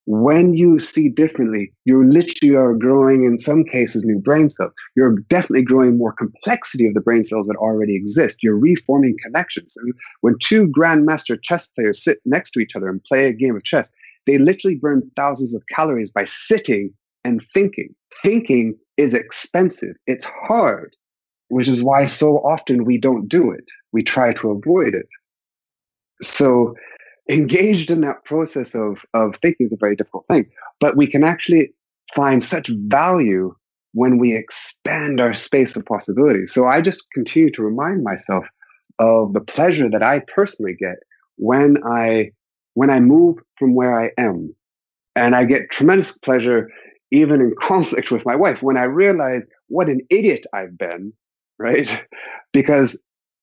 When you see differently, you literally are growing, in some cases, new brain cells. You're definitely growing more complexity of the brain cells that already exist. You're reforming connections. And when two grandmaster chess players sit next to each other and play a game of chess, they literally burn thousands of calories by sitting and thinking. Thinking is expensive. It's hard, which is why so often we don't do it. We try to avoid it. So engaged in that process of thinking is a very difficult thing, but we can actually find such value when we expand our space of possibility. So I just continue to remind myself of the pleasure that I personally get when I move from where I am. And I get tremendous pleasure even in conflict with my wife when I realize what an idiot I've been, right? Because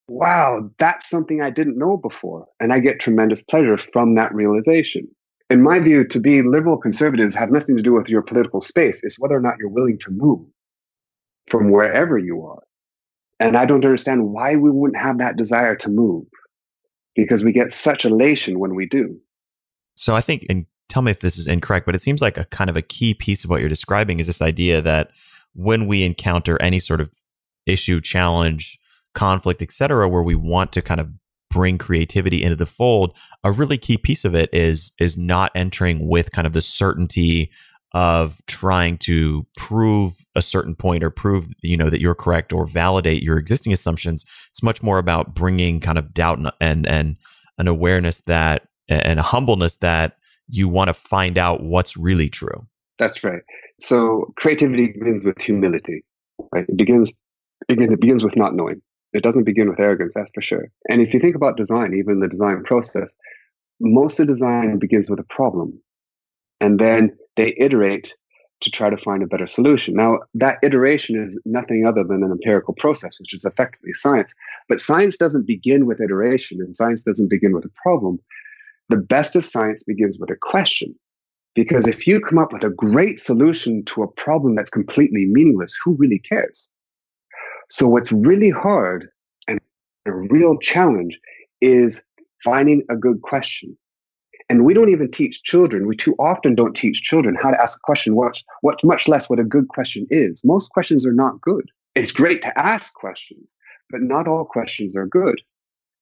wow, that's something I didn't know before. And I get tremendous pleasure from that realization. In my view, to be liberal conservatives has nothing to do with your political space. It's whether or not you're willing to move from wherever you are. And I don't understand why we wouldn't have that desire to move, because we get such elation when we do. So I think, and tell me if this is incorrect, but it seems like a kind of a key piece of what you're describing is this idea that when we encounter any sort of issue, challenge, conflict, et cetera, where we want to kind of bring creativity into the fold, a really key piece of it is not entering with kind of the certainty of trying to prove a certain point or prove, that you're correct or validate your existing assumptions. It's much more about bringing kind of doubt and an awareness that, and a humbleness that you want to find out what's really true. That's right. So creativity begins with humility, right? It begins with not knowing. It doesn't begin with arrogance, that's for sure. And if you think about design, even the design process, most of design begins with a problem. And then they iterate to try to find a better solution. Now, that iteration is nothing other than an empirical process, which is effectively science. But science doesn't begin with iteration, and science doesn't begin with a problem. The best of science begins with a question. Because if you come up with a great solution to a problem that's completely meaningless, who really cares? So what's really hard and a real challenge is finding a good question. And we don't even teach children. We too often don't teach children how to ask a question, what's much less what a good question is. Most questions are not good. It's great to ask questions, but not all questions are good.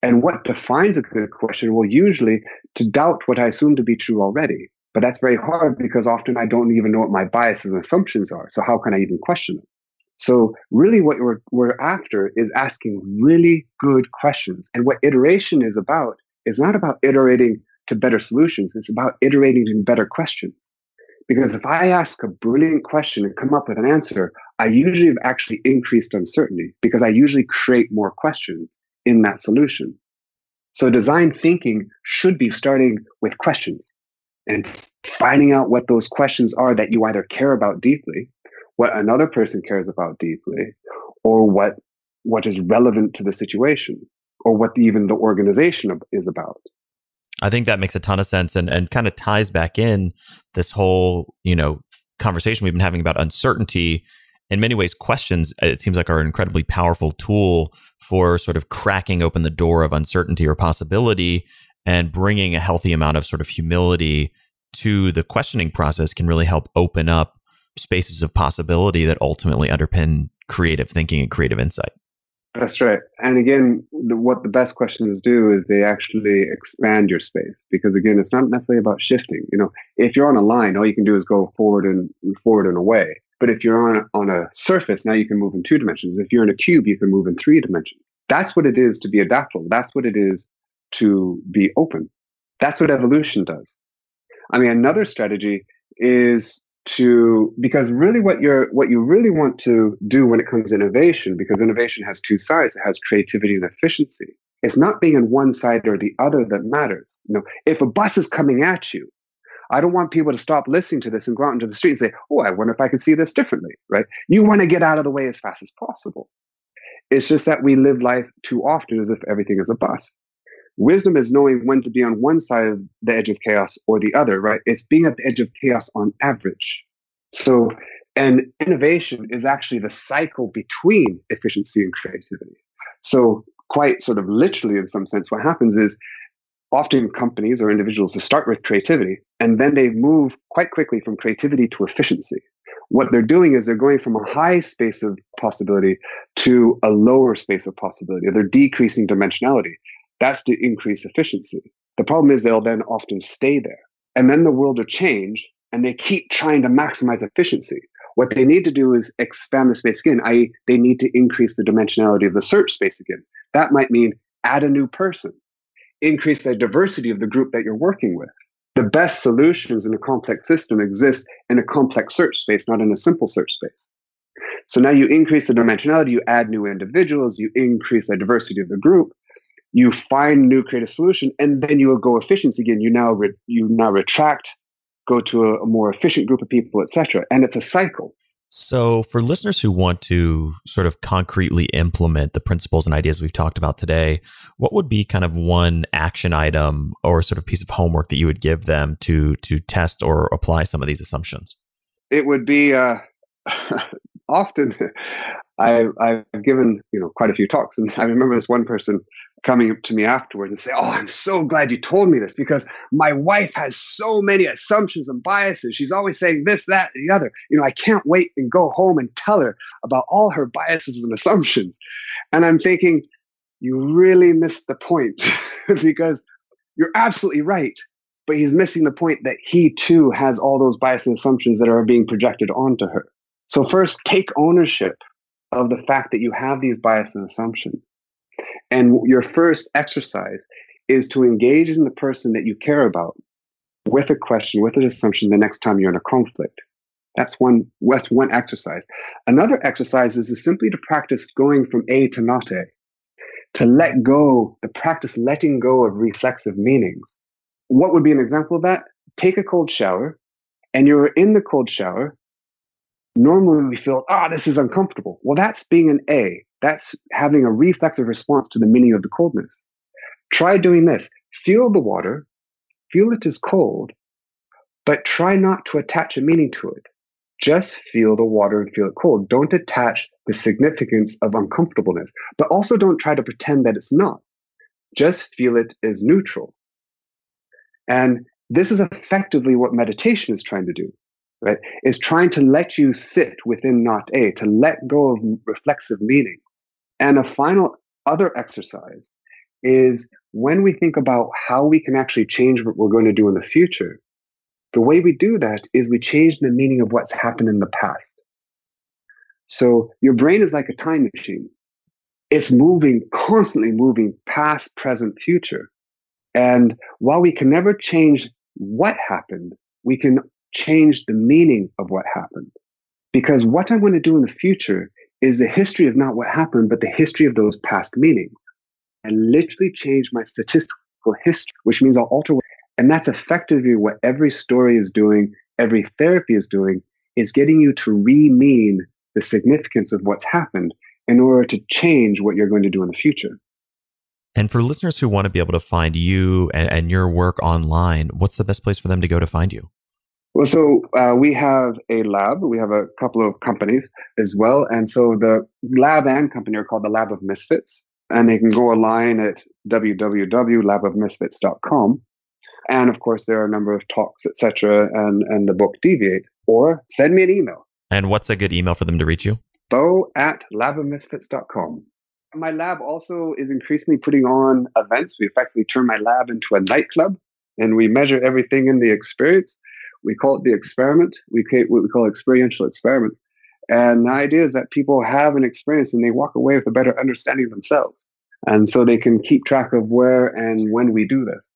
And what defines a good question? Well, usually to doubt what I assume to be true already. But that's very hard because often I don't even know what my biases and assumptions are. So how can I even question them? So really what we're after is asking really good questions. And what iteration is about is not about iterating to better solutions. It's about iterating to better questions. Because if I ask a brilliant question and come up with an answer, I usually have actually increased uncertainty because I usually create more questions in that solution. So design thinking should be starting with questions and finding out what those questions are that you either care about deeply, what another person cares about deeply, or what is relevant to the situation, or what even the organization is about. I think that makes a ton of sense and kind of ties back in this whole, conversation we've been having about uncertainty. In many ways, questions, it seems like, are an incredibly powerful tool for sort of cracking open the door of uncertainty or possibility, and bringing a healthy amount of sort of humility to the questioning process can really help open up spaces of possibility that ultimately underpin creative thinking and creative insight. That's right. And again, what the best questions do is they actually expand your space because again, it's not necessarily about shifting. If you're on a line, all you can do is go forward and away. But if you're on a surface, now you can move in 2 dimensions. If you're in a cube, you can move in 3 dimensions. That's what it is to be adaptable. That's what it is to be open. That's what evolution does. I mean, another strategy is because really what you really want to do when it comes to innovation, because innovation has 2 sides, it has creativity and efficiency. It's not being on one side or the other that matters. If a bus is coming at you, I don't want people to stop listening to this and go out into the street and say, oh, I wonder if I could see this differently, right? You want to get out of the way as fast as possible. It's just that we live life too often as if everything is a bus. Wisdom is knowing when to be on one side of the edge of chaos or the other, right? It's being at the edge of chaos on average. So, and innovation is actually the cycle between efficiency and creativity. So quite sort of literally in some sense, what happens is often companies or individuals will start with creativity and then they move quite quickly from creativity to efficiency. What they're doing is they're going from a high space of possibility to a lower space of possibility. They're decreasing dimensionality. That's to increase efficiency. The problem is they'll then often stay there. And then the world will change and they keep trying to maximize efficiency. What they need to do is expand the space again, i.e. they need to increase the dimensionality of the search space again. That might mean add a new person, increase the diversity of the group that you're working with. The best solutions in a complex system exist in a complex search space, not in a simple search space. So now you increase the dimensionality, you add new individuals, you increase the diversity of the group, you find new creative solution, and then you will go efficiency again. You now retract, go to a more efficient group of people, etc. And it's a cycle. So for listeners who want to sort of concretely implement the principles and ideas we've talked about today, what would be kind of one action item or sort of piece of homework that you would give them to test or apply some of these assumptions? It would be often I've given quite a few talks, and I remember this one person coming up to me afterwards and say, "Oh, I'm so glad you told me this because my wife has so many assumptions and biases. She's always saying this, that, and the other. I can't wait and go home and tell her about all her biases and assumptions." And I'm thinking, you really missed the point because you're absolutely right, but he's missing the point that he too has all those biases and assumptions that are being projected onto her. So first, take ownership of the fact that you have these biases and assumptions. And your first exercise is to engage in the person that you care about with a question, with an assumption the next time you're in a conflict. That's one exercise. Another exercise is simply to practice going from A to not A, to practice letting go of reflexive meanings. What would be an example of that? Take a cold shower, and you're in the cold shower. Normally we feel, this is uncomfortable. Well, that's being an A. That's having a reflexive response to the meaning of the coldness. Try doing this. Feel the water, feel it is cold, but try not to attach a meaning to it. Just feel the water and feel it cold. Don't attach the significance of uncomfortableness, but also don't try to pretend that it's not. Just feel it as neutral. And this is effectively what meditation is trying to do. Right, is trying to let you sit within not A, to let go of reflexive meanings. And a final other exercise is when we think about how we can actually change what we're going to do in the future, the way we do that is we change the meaning of what's happened in the past. So your brain is like a time machine. It's constantly moving past, present, future. And while we can never change what happened, we can change the meaning of what happened. Because what I want to do in the future is the history of not what happened, but the history of those past meanings. I literally change my statistical history, which means I'll alter. And that's effectively what every story is doing, every therapy is doing, is getting you to re-mean the significance of what's happened in order to change what you're going to do in the future. And for listeners who want to be able to find you and your work online, what's the best place for them to go to find you? Well, so we have a lab. We have a couple of companies as well. And so the lab and company are called the Lab of Misfits. And they can go online at www.labofmisfits.com. And of course, there are a number of talks, etc., and the book Deviate. Or send me an email. And what's a good email for them to reach you? Beau@labofmisfits.com. My lab also is increasingly putting on events. We effectively turn my lab into a nightclub, and we measure everything in the experience. We call it the experiment. We create what we call experiential experiments. And the idea is that people have an experience and they walk away with a better understanding of themselves. And so they can keep track of where and when we do this.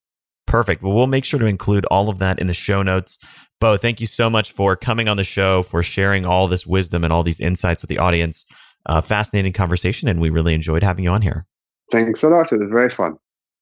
Perfect. Well, we'll make sure to include all of that in the show notes. Beau, thank you so much for coming on the show, for sharing all this wisdom and all these insights with the audience. Fascinating conversation, and we really enjoyed having you on here. Thanks a lot. It was very fun.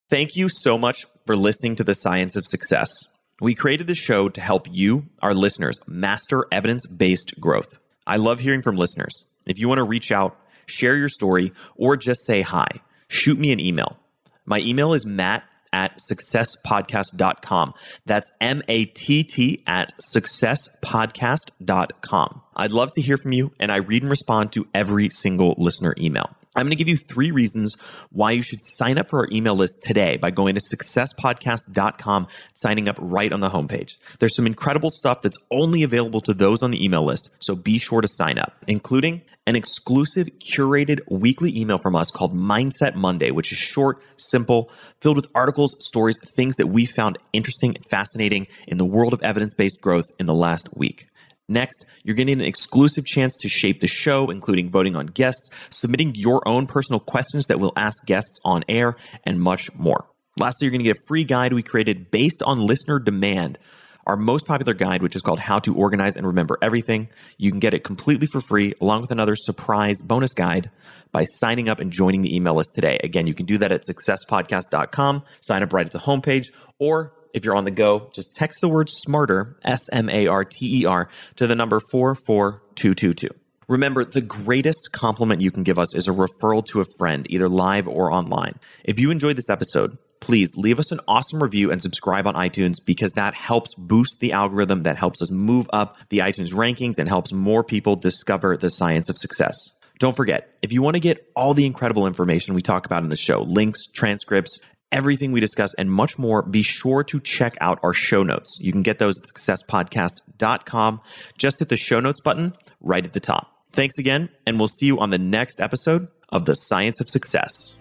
Thank you so much for listening to The Science of Success. We created this show to help you, our listeners, master evidence-based growth. I love hearing from listeners. If you want to reach out, share your story, or just say hi, shoot me an email. My email is matt@successpodcast.com. That's matt@successpodcast.com. I'd love to hear from you, and I read and respond to every single listener email. I'm going to give you 3 reasons why you should sign up for our email list today by going to successpodcast.com, signing up right on the homepage. There's some incredible stuff that's only available to those on the email list, so be sure to sign up, including an exclusive curated weekly email from us called Mindset Monday, which is short, simple, filled with articles, stories, things that we found interesting and fascinating in the world of evidence-based growth in the last week. Next, you're getting an exclusive chance to shape the show, including voting on guests, submitting your own personal questions that we'll ask guests on air, and much more. Lastly, you're going to get a free guide we created based on listener demand, our most popular guide, which is called How to Organize and Remember Everything. You can get it completely for free, along with another surprise bonus guide by signing up and joining the email list today. Again, you can do that at successpodcast.com, sign up right at the homepage, or if you're on the go, just text the word SMARTER, SMARTER, to the number 44222. Remember, the greatest compliment you can give us is a referral to a friend, either live or online. If you enjoyed this episode, please leave us an awesome review and subscribe on iTunes, because that helps boost the algorithm, that helps us move up the iTunes rankings and helps more people discover the science of success. Don't forget, if you want to get all the incredible information we talk about in the show, links, transcripts, everything we discuss, and much more, be sure to check out our show notes. You can get those at successpodcast.com. Just hit the show notes button right at the top. Thanks again, and we'll see you on the next episode of The Science of Success.